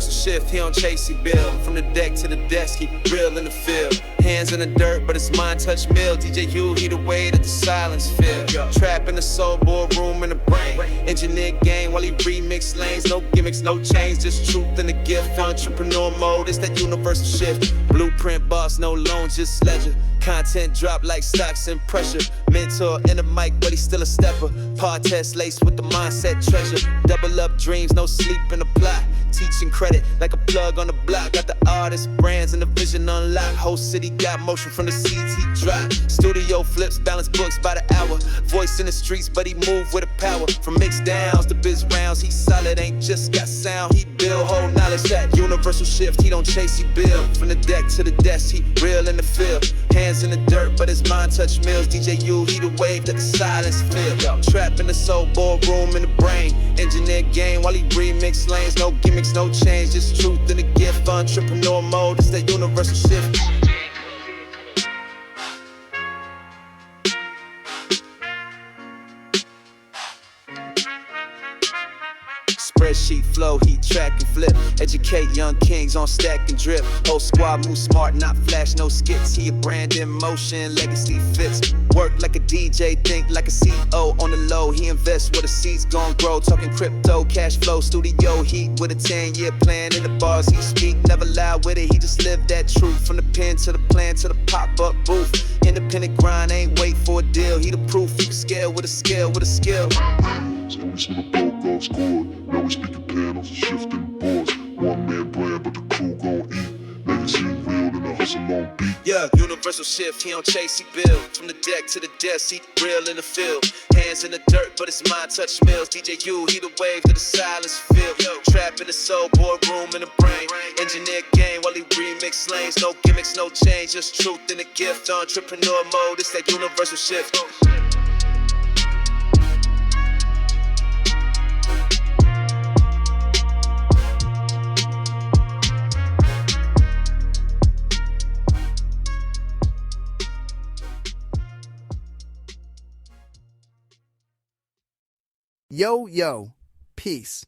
universal shift, he don't chase, he build. From the deck to the desk, he real in the field. Hands in the dirt, but his mind touch mill. DJ Hugh, he the way that the silence feel. Trap in the soul, boardroom in the brain. Engineer game while he remix lanes. No gimmicks, no change, just truth and the gift. Entrepreneur mode, it's that universal shift. Blueprint boss, no loan, just ledger. Content drop like stocks and pressure. Mentor in the mic, but he's still a stepper. Pod test laced with the mindset treasure. Double up dreams, no sleep in the plot. Teaching credit like a plug on the block. Got the artists, brands, and the vision unlocked. Whole city got motion from the seeds he dropped. Studio flips, balance books by the hour. Voice in the streets, but he move with a power. From mix downs to biz rounds, he solid, ain't just got sound. He build whole knowledge, that universal shift. He don't chase, he build. From the deck to the desk, he real in the field. Hands in the dirt, but his mind touch mills. DJ U, he the wave that the silence feel. Trap in the soul, boardroom in the brain. Engineer game while he remix lanes. No gimmicks, no change, just truth and a gift. Entrepreneur mode, it's that universal shift. Spreadsheet flow, heat track and flip. Educate young kings on stack and drip. Whole squad move smart, not flash, no skits. He a brand in motion, legacy fits. Work like a DJ, think like a CEO. On the low, he invests where the seeds gon' grow. Talking crypto, cash flow, studio heat with a 10-year plan. In the bars he speak, never lie with it. He just lived that truth. From the pen to the plan to the pop-up booth. Independent grind, ain't wait for a deal. He the proof, you can scale with a skill, with a skill. Stories from the bulk of scored. Now we speaking panels and shifting boards. One man brand, but the crew gon' eat. Legacy real and the hustle on beat. Yeah, universal shift, he don't chase, he build. From the deck to the desk, he real in the field. Hands in the dirt, but his mind touch mills. DJ U, he the wave that the silence feel. Trap in the soul, boardroom in the brain. Engineer game while he remix lanes. No gimmicks, no change, just truth and a gift. Entrepreneur mode, it's that universal shift. Yo, yo, peace.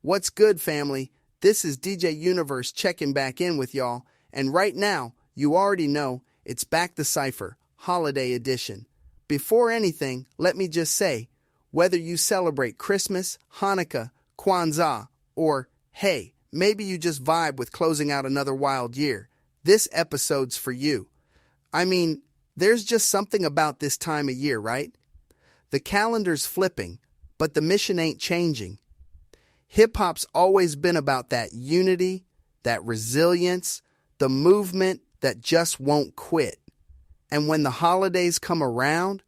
What's good, family? This is DJ Universe checking back in with y'all, and right now, you already know, it's back to Cypher, Holiday Edition. Before anything, let me just say, whether you celebrate Christmas, Hanukkah, Kwanzaa, or, hey, maybe you just vibe with closing out another wild year, this episode's for you. I mean, there's just something about this time of year, right? The calendar's flipping, but the mission ain't changing. Hip-hop's always been about that unity, that resilience, the movement that just won't quit. And when the holidays come around,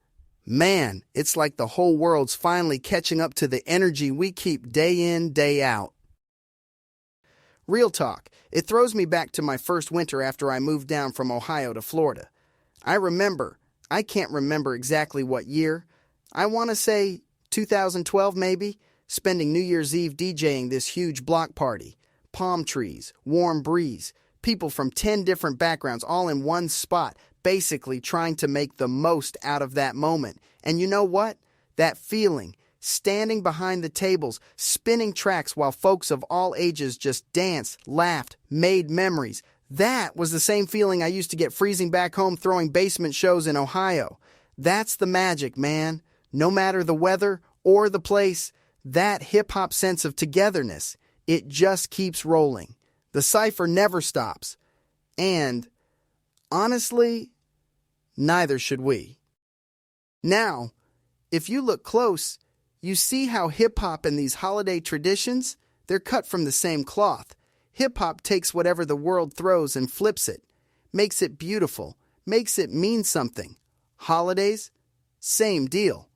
man, it's like the whole world's finally catching up to the energy we keep day in, day out. Real talk, it throws me back to my first winter after I moved down from Ohio to Florida. I can't remember exactly what year. I want to say 2012 maybe, spending New Year's Eve DJing this huge block party. Palm trees, warm breeze, people from 10 different backgrounds all in one spot, basically trying to make the most out of that moment. And you know what? That feeling, standing behind the tables, spinning tracks while folks of all ages just danced, laughed, made memories. That was the same feeling I used to get freezing back home throwing basement shows in Ohio. That's the magic, man. No matter the weather or the place, that hip-hop sense of togetherness, it just keeps rolling. The Cypher never stops. And, honestly, neither should we. Now, if you look close, you see how hip-hop and these holiday traditions, they're cut from the same cloth. Hip-hop takes whatever the world throws and flips it, makes it beautiful, makes it mean something. Holidays, same deal.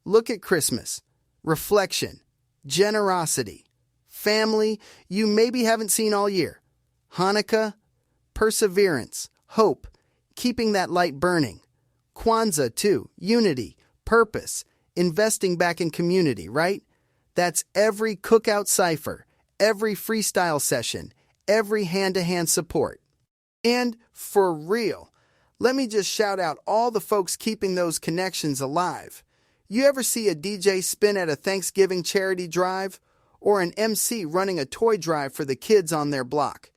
Look at Christmas. Reflection, generosity, family you maybe haven't seen all year. Hanukkah, perseverance, hope, keeping that light burning. Kwanzaa, too, unity, purpose, investing back in community, right? That's every cookout cypher, every freestyle session, every hand-to-hand support. And for real, let me just shout out all the folks keeping those connections alive. You ever see a DJ spin at a Thanksgiving charity drive? or an MC running a toy drive for the kids on their block.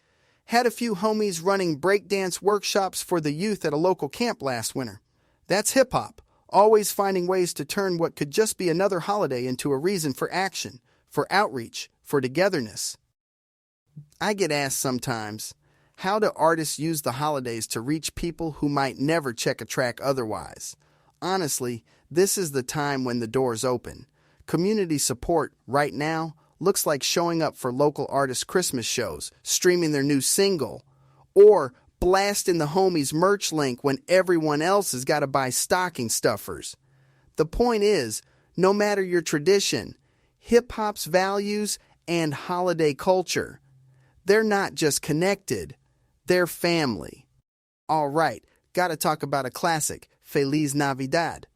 Had a few homies running breakdance workshops for the youth at a local camp last winter. That's hip-hop, always finding ways to turn what could just be another holiday into a reason for action, for outreach, for togetherness. I get asked sometimes, how do artists use the holidays to reach people who might never check a track otherwise? Honestly, this is the time when the doors open. Community support, right now, looks like showing up for local artists' Christmas shows, streaming their new single, or blasting the homies' merch link when everyone else has got to buy stocking stuffers. The point is, no matter your tradition, hip-hop's values and holiday culture, they're not just connected, they're family. All right, gotta talk about a classic, Feliz Navidad.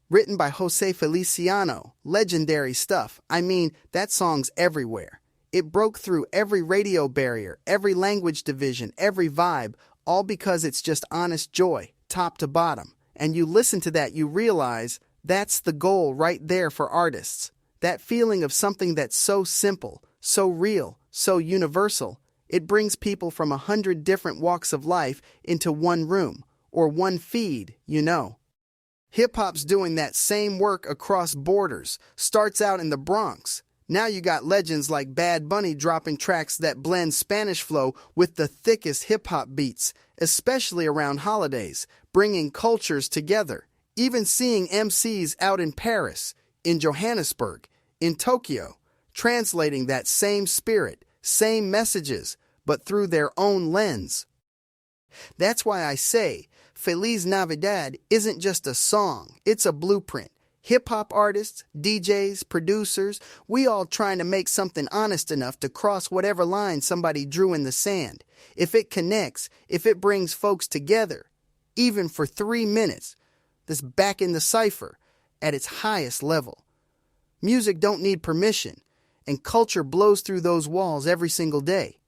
Written by Jose Feliciano, legendary stuff. I mean, that song's everywhere. It broke through every radio barrier, every language division, every vibe, all because it's just honest joy, top to bottom. And you listen to that, you realize that's the goal right there for artists. That feeling of something that's so simple, so real, so universal, it brings people from 100 different walks of life into one room, or one feed, you know. Hip-hop's doing that same work across borders, starts out in the Bronx. Now you got legends like Bad Bunny dropping tracks that blend Spanish flow with the thickest hip-hop beats, especially around holidays, bringing cultures together. Even seeing MCs out in Paris, in Johannesburg, in Tokyo, translating that same spirit, same messages, but through their own lens. That's why I say, Feliz Navidad isn't just a song, it's a blueprint. Hip-hop artists, DJs, producers, we all trying to make something honest enough to cross whatever line somebody drew in the sand. If it connects, if it brings folks together, even for 3 minutes, this back in the Cypher at its highest level. Music don't need permission, and culture blows through those walls every single day.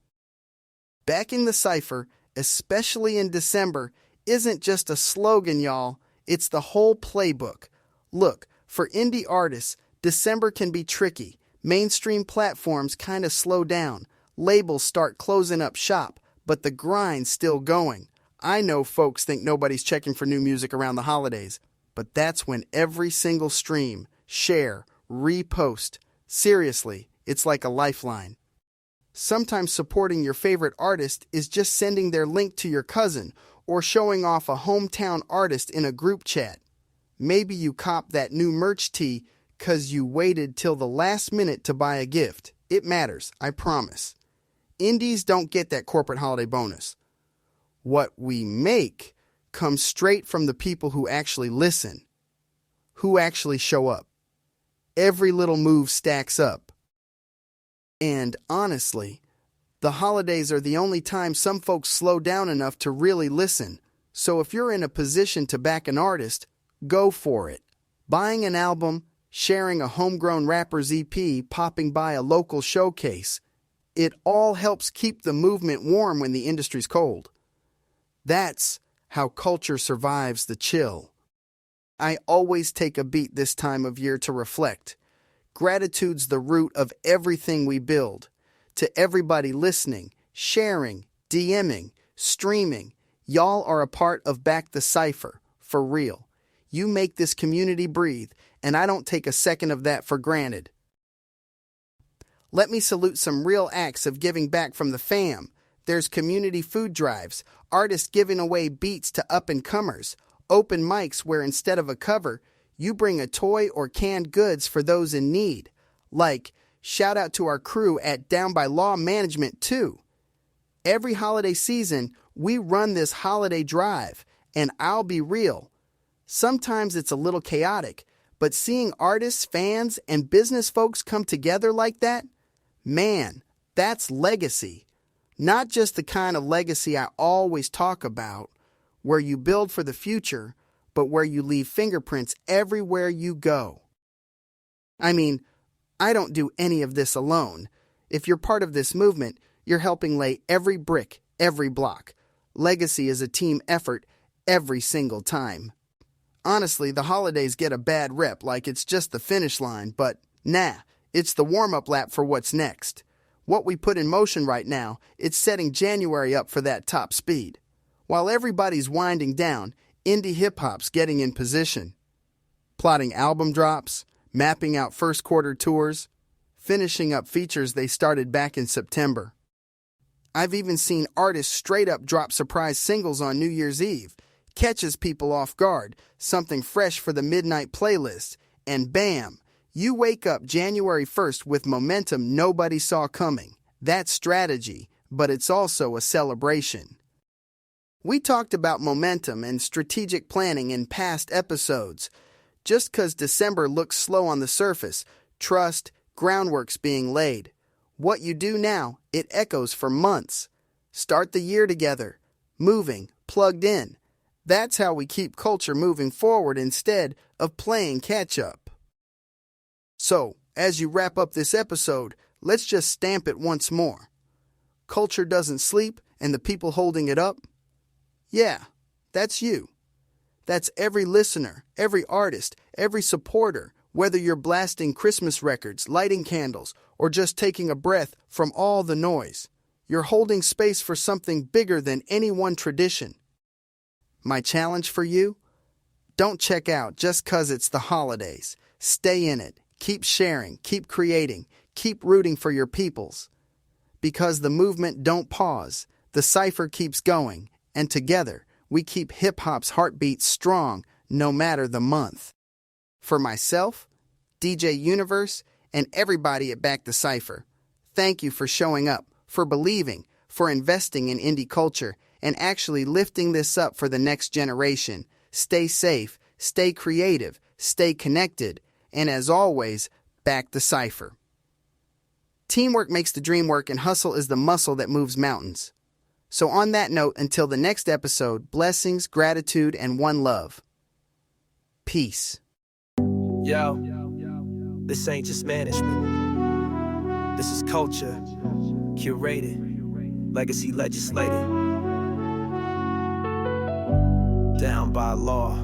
Back in the Cypher, especially in December, isn't just a slogan, y'all. It's the whole playbook. Look, for indie artists, December can be tricky. Mainstream platforms kind of slow down. Labels start closing up shop, but the grind's still going. I know folks think nobody's checking for new music around the holidays, but that's when every single stream, share, repost. Seriously, it's like a lifeline. Sometimes supporting your favorite artist is just sending their link to your cousin or showing off a hometown artist in a group chat. Maybe you cop that new merch tee 'cause you waited till the last minute to buy a gift. It matters, I promise. Indies don't get that corporate holiday bonus. What we make comes straight from the people who actually listen, who actually show up. Every little move stacks up. And honestly, the holidays are the only time some folks slow down enough to really listen. So if you're in a position to back an artist, go for it. Buying an album, sharing a homegrown rapper's EP, popping by a local showcase, it all helps keep the movement warm when the industry's cold. That's how culture survives the chill. I always take a beat this time of year to reflect. Gratitude's the root of everything we build. To everybody listening, sharing, DMing, streaming, y'all are a part of Back the Cypher, for real. You make this community breathe, and I don't take a second of that for granted. Let me salute some real acts of giving back from the fam. There's community food drives, artists giving away beats to up-and-comers, open mics where instead of a cover, you bring a toy or canned goods for those in need. Like, shout out to our crew at Down by Law Management too. Every holiday season, we run this holiday drive, and I'll be real. Sometimes it's a little chaotic, but seeing artists, fans, and business folks come together like that, man, that's legacy. Not just the kind of legacy I always talk about, where you build for the future, but where you leave fingerprints everywhere you go. I mean, I don't do any of this alone. If you're part of this movement, you're helping lay every brick, every block. Legacy is a team effort every single time. Honestly, the holidays get a bad rep like it's just the finish line, but nah, It's the warm-up lap for what's next. What we put in motion right now, it's setting January up for that top speed. While everybody's winding down, indie hip-hop's getting in position. Plotting album drops, mapping out first quarter tours, finishing up features they started back in September. I've even seen artists straight up drop surprise singles on New Year's Eve, catches people off guard, something fresh for the midnight playlist, and bam, you wake up January 1st with momentum nobody saw coming. That's strategy, but it's also a celebration. We talked about momentum and strategic planning in past episodes. Just 'cause December looks slow on the surface, trust, groundwork's being laid. What you do now, it echoes for months. Start the year together, moving, plugged in. That's how we keep culture moving forward instead of playing catch-up. So, as you wrap up this episode, let's just stamp it once more. Culture doesn't sleep, and the people holding it up? Yeah, that's you. That's every listener, every artist, every supporter, whether you're blasting Christmas records, lighting candles, or just taking a breath from all the noise. You're holding space for something bigger than any one tradition. My challenge for you? Don't check out just 'cause it's the holidays. Stay in it. Keep sharing, keep creating, keep rooting for your peoples. Because the movement don't pause, the Cypher keeps going, and together we keep hip-hop's heartbeat strong no matter the month. For myself, DJ Universe, and everybody at Back the Cypher, thank you for showing up, for believing, for investing in indie culture, and actually lifting this up for the next generation. Stay safe, stay creative, stay connected, and as always, back the Cypher. Teamwork makes the dream work, and hustle is the muscle that moves mountains. So on that note, until the next episode, blessings, gratitude, and one love. Peace. Yo, this ain't just management. This is culture, curated, legacy legislated. Down by law,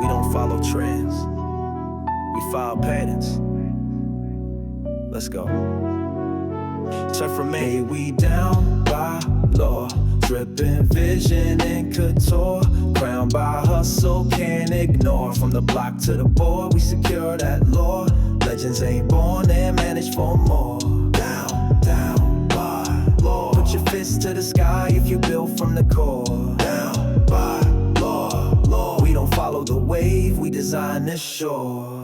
we don't follow trends. We follow patterns. Let's go. Cypher made we down by law, dripping vision and couture, crowned by hustle, can't ignore. From the block to the board, we secure that law. Legends ain't born, they're managed for more. Down by law. Put your fist to the sky if you build from the core. Down by law. We don't follow the wave, we design this shore.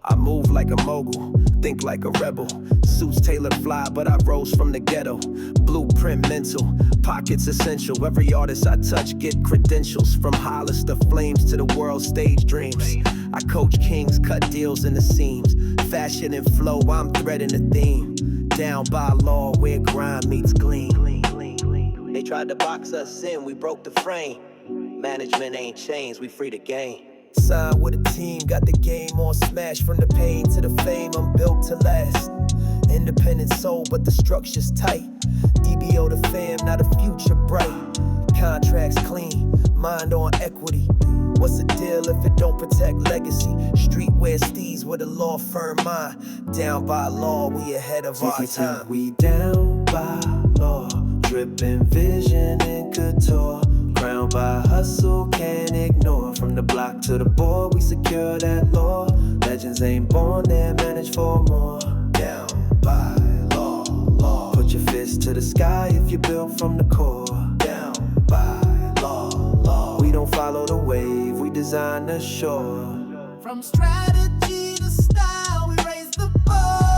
I move like a mogul, think like a rebel. Suits tailored fly, but I rose from the ghetto. Blueprint mental, pockets essential. Every artist I touch get credentials. From Hollis to Flames to the world stage dreams. I coach kings, cut deals in the seams. Fashion and flow, I'm threading the theme. Down by law, where grind meets gleam. They tried to box us in, we broke the frame. Management ain't changed, we free the game. Signed with a team, got the game on smash. From the pain to the fame, I'm built to last. Independent soul, but the structure's tight. EBO the fam, now the future bright. Contracts clean, mind on equity. What's the deal if it don't protect legacy? Streetwear steez with a law firm mind. Down by law, we ahead of our time. We down by law, dripping vision and couture. Crowned by hustle, can't ignore. From the block to the board, we secure that law. Legends ain't born, they're managed for more. Down by law. Put your fist to the sky if you build from the core. Down by law. We don't follow the wave, we design the shore. From strategy to style, we raise the bar.